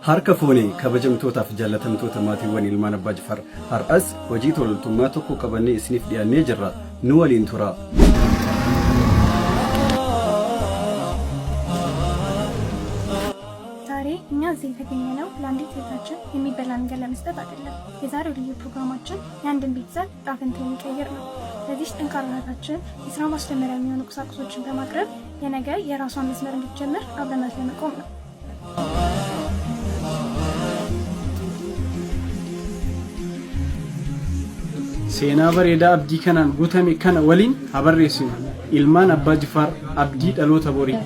Harka foonii kabajamtootaaf jaalatamtoota maatiiwwan ilmaan abbaa Jifaar har'as hojii toltummaa tokko qabannee isiniif dhiyaannee jirra. Nu waliin tura. ዛሬ እኛ እዚህ የተገኘነው ለአንዲት እህታችን የሚበላ ነገር ለመስጠት አይደለም። የዛሬው ልዩ ፕሮግራማችን የአንድን ቤተሰብ ዕጣ ፈንታ የሚቀይር ነው። ለዚህ ጠንካራ እህታችን የስራ ማስጀመሪያ የሚሆኑ ቁሳቁሶችን በማቅረብ የነገ የራሷን መስመር እንድትጀምር አብረናት ለመቆም ነው። Seenaa bareedaa abdii kanaan guutame kana waliin habarreessinu ilmaan abbaa Jifaar abdii dhaloota borii.